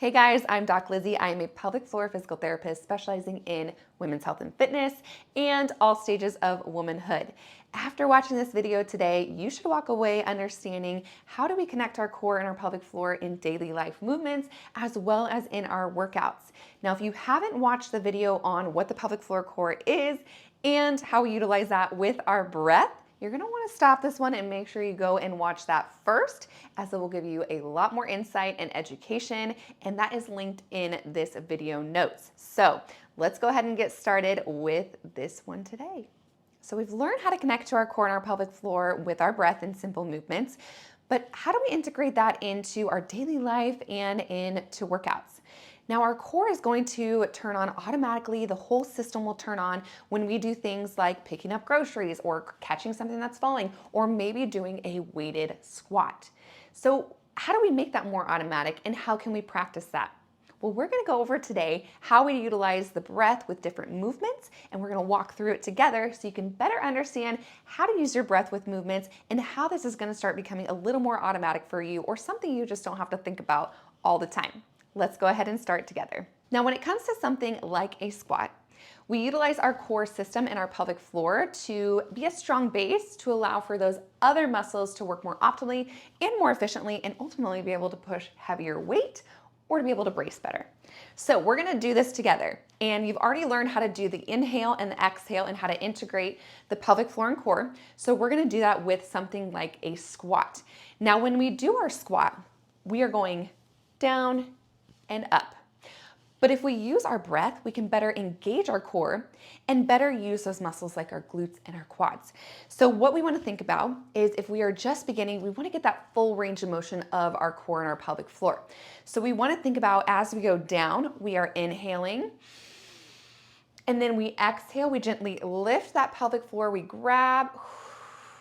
Hey guys, I'm Doc Lizzie. I am a pelvic floor physical therapist specializing in women's health and fitness and all stages of womanhood. After watching this video today, you should walk away understanding how do we connect our core and our pelvic floor in daily life movements as well as in our workouts. Now, if you haven't watched the video on what the pelvic floor core is and how we utilize that with our breath, you're gonna wanna stop this one and make sure you go and watch that first, as it will give you a lot more insight and education, and that is linked in this video notes. So let's go ahead and get started with this one today. So we've learned how to connect to our core and our pelvic floor with our breath and simple movements, but how do we integrate that into our daily life and into workouts? Now our core is going to turn on automatically. The whole system will turn on when we do things like picking up groceries or catching something that's falling, or maybe doing a weighted squat. So how do we make that more automatic and how can we practice that? Well, we're gonna go over today how we utilize the breath with different movements, and we're gonna walk through it together so you can better understand how to use your breath with movements and how this is gonna start becoming a little more automatic for you, or something you just don't have to think about all the time. Let's go ahead and start together. Now, when it comes to something like a squat, we utilize our core system and our pelvic floor to be a strong base to allow for those other muscles to work more optimally and more efficiently, and ultimately be able to push heavier weight or to be able to brace better. So we're gonna do this together, and you've already learned how to do the inhale and the exhale and how to integrate the pelvic floor and core. So we're gonna do that with something like a squat. Now, when we do our squat, we are going down and up. But if we use our breath, we can better engage our core and better use those muscles like our glutes and our quads. So what we want to think about is, if we are just beginning, we want to get that full range of motion of our core and our pelvic floor. So we want to think about, as we go down, we are inhaling, and then we exhale, we gently lift that pelvic floor, we grab,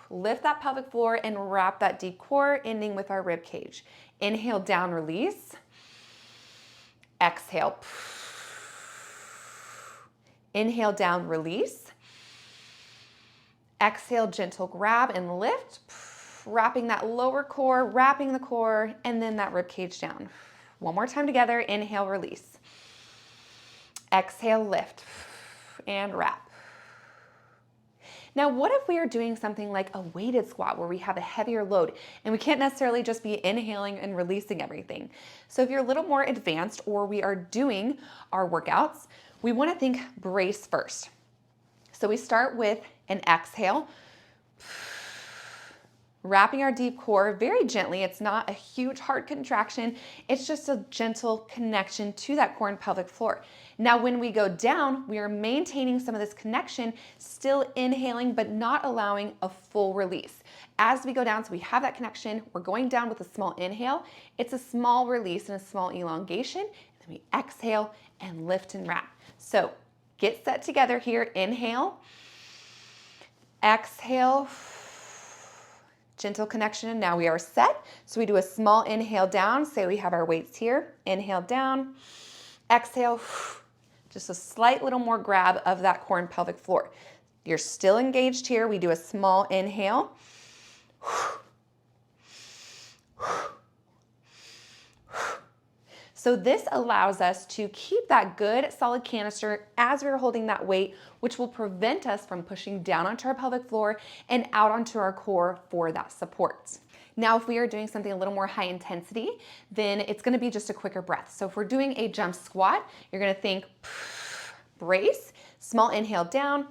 lift that pelvic floor and wrap that deep core, ending with our rib cage. Inhale, down, release. Exhale. Inhale, down, release. Exhale, gentle grab and lift, wrapping that lower core, wrapping the core, and then that rib cage down. One more time together. Inhale, release. Exhale, lift and wrap. Now, what if we are doing something like a weighted squat where we have a heavier load and we can't necessarily just be inhaling and releasing everything? So if you're a little more advanced, or we are doing our workouts, we want to think brace first. So we start with an exhale, wrapping our deep core very gently. It's not a huge hard contraction. It's just a gentle connection to that core and pelvic floor. Now, when we go down, we are maintaining some of this connection, still inhaling, but not allowing a full release. As we go down, so we have that connection, we're going down with a small inhale. It's a small release and a small elongation. And then we exhale and lift and wrap. So get set together here. Inhale, exhale, gentle connection, and now we are set. So we do a small inhale down, say we have our weights here. Inhale down, exhale, just a slight little more grab of that core and pelvic floor. You're still engaged here. We do a small inhale. So this allows us to keep that good solid canister as we're holding that weight, which will prevent us from pushing down onto our pelvic floor and out onto our core for that support. Now, if we are doing something a little more high intensity, then it's gonna be just a quicker breath. So if we're doing a jump squat, you're gonna think brace, small inhale down.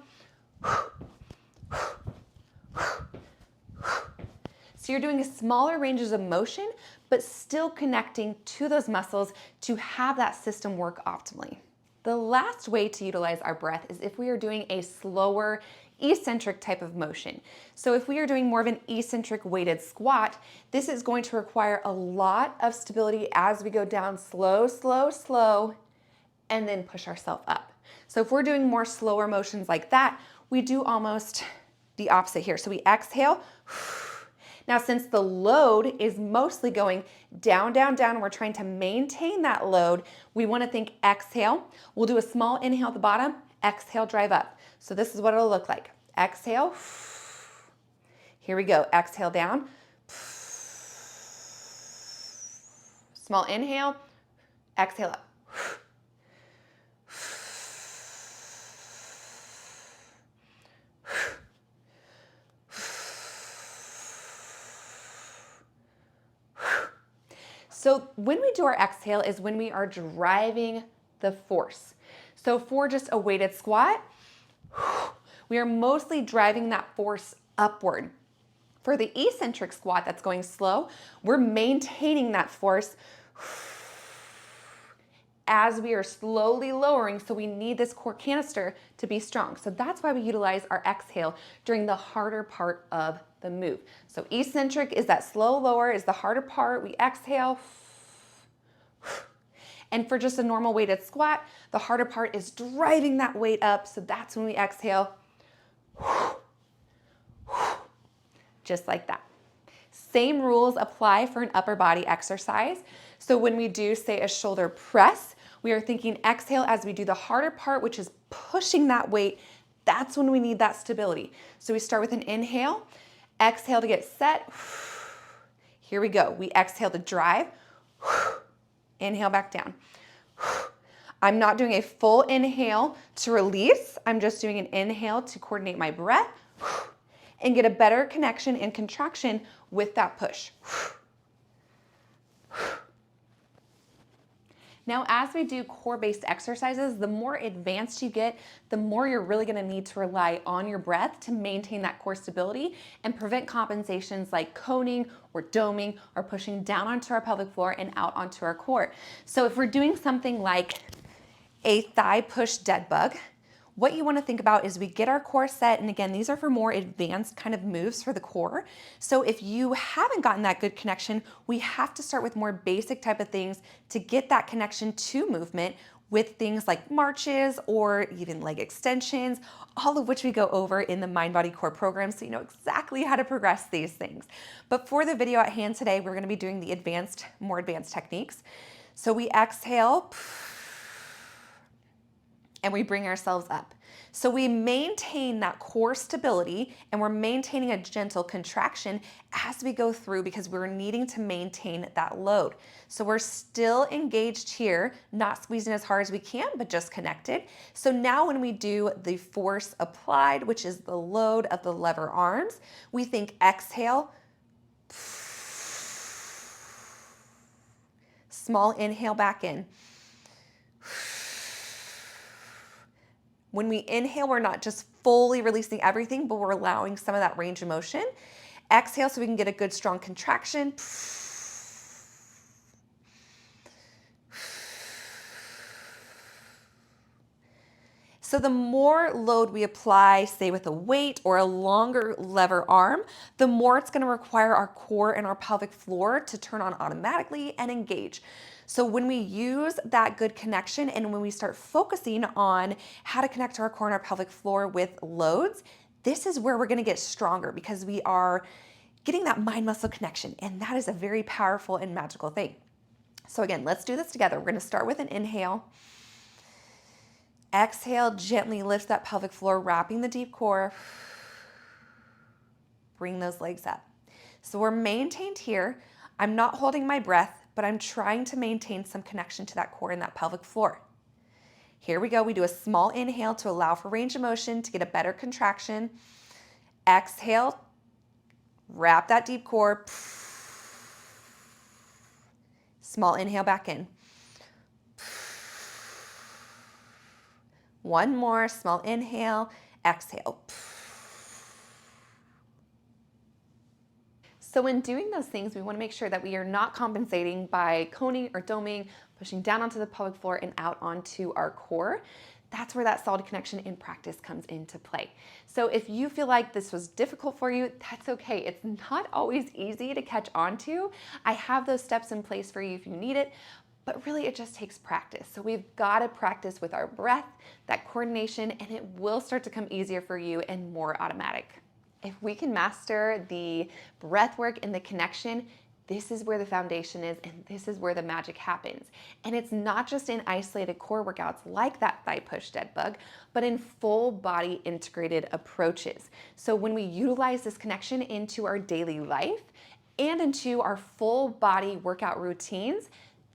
So you're doing smaller ranges of motion, but still connecting to those muscles to have that system work optimally. The last way to utilize our breath is if we are doing a slower, eccentric type of motion. So if we are doing more of an eccentric weighted squat, this is going to require a lot of stability as we go down slow, slow, slow, and then push ourselves up. So if we're doing more slower motions like that, we do almost the opposite here. So we exhale. Now, since the load is mostly going down, down, down, and we're trying to maintain that load, we want to think exhale. We'll do a small inhale at the bottom, exhale, drive up. So this is what it'll look like. Exhale. Here we go. Exhale down. Small inhale. Exhale up. So when we do our exhale is when we are driving the force. So for just a weighted squat, we are mostly driving that force upward. For the eccentric squat that's going slow, we're maintaining that force as we are slowly lowering, so we need this core canister to be strong. So that's why we utilize our exhale during the harder part of the move. So eccentric is that slow lower, is the harder part. We exhale. And for just a normal weighted squat, the harder part is driving that weight up. So that's when we exhale. Just like that. Same rules apply for an upper body exercise. So when we do, say, a shoulder press, we are thinking exhale as we do the harder part, which is pushing that weight. That's when we need that stability. So we start with an inhale, exhale to get set. Here we go. We exhale to drive. Inhale back down. I'm not doing a full inhale to release. I'm just doing an inhale to coordinate my breath and get a better connection and contraction with that push. Now, as we do core-based exercises, the more advanced you get, the more you're really gonna need to rely on your breath to maintain that core stability and prevent compensations like coning or doming or pushing down onto our pelvic floor and out onto our core. So if we're doing something like a thigh push dead bug, what you want to think about is we get our core set, and again, these are for more advanced kind of moves for the core. So if you haven't gotten that good connection, we have to start with more basic type of things to get that connection to movement with things like marches or even leg extensions, all of which we go over in the Mind Body Core program, so you know exactly how to progress these things. But for the video at hand today, we're going to be doing the more advanced techniques. So we exhale, and we bring ourselves up. So we maintain that core stability and we're maintaining a gentle contraction as we go through because we're needing to maintain that load. So we're still engaged here, not squeezing as hard as we can, but just connected. So now when we do the force applied, which is the load of the lever arms, we think exhale, small inhale back in. When we inhale, we're not just fully releasing everything, but we're allowing some of that range of motion. Exhale so we can get a good strong contraction. So the more load we apply, say with a weight or a longer lever arm, the more it's going to require our core and our pelvic floor to turn on automatically and engage. So when we use that good connection and when we start focusing on how to connect to our core and our pelvic floor with loads, this is where we're going to get stronger because we are getting that mind-muscle connection, and that is a very powerful and magical thing. So again, let's do this together. We're going to start with an inhale. Exhale, gently lift that pelvic floor, wrapping the deep core. Bring those legs up. So we're maintained here. I'm not holding my breath, but I'm trying to maintain some connection to that core and that pelvic floor. Here we go. We do a small inhale to allow for range of motion to get a better contraction. Exhale, wrap that deep core. Small inhale back in. One more, small inhale, exhale. So when doing those things, we want to make sure that we are not compensating by coning or doming, pushing down onto the pelvic floor and out onto our core. That's where that solid connection in practice comes into play. So if you feel like this was difficult for you, that's okay. It's not always easy to catch on to. I have those steps in place for you if you need it, but really it just takes practice. So we've got to practice with our breath, that coordination, and it will start to come easier for you and more automatic. If we can master the breath work and the connection, this is where the foundation is and this is where the magic happens. And it's not just in isolated core workouts like that thigh push dead bug, but in full body integrated approaches. So when we utilize this connection into our daily life and into our full body workout routines,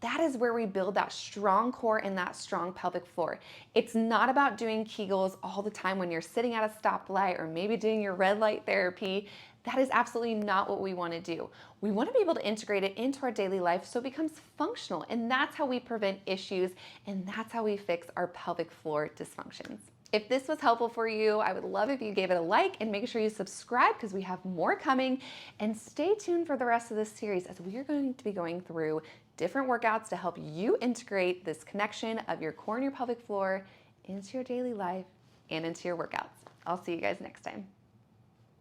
that is where we build that strong core and that strong pelvic floor. It's not about doing Kegels all the time when you're sitting at a stoplight or maybe doing your red light therapy. That is absolutely not what we want to do. We want to be able to integrate it into our daily life so it becomes functional, and that's how we prevent issues, and that's how we fix our pelvic floor dysfunctions. If this was helpful for you, I would love if you gave it a like and make sure you subscribe because we have more coming, and stay tuned for the rest of this series as we are going to be going through different workouts to help you integrate this connection of your core and your pelvic floor into your daily life and into your workouts. I'll see you guys next time.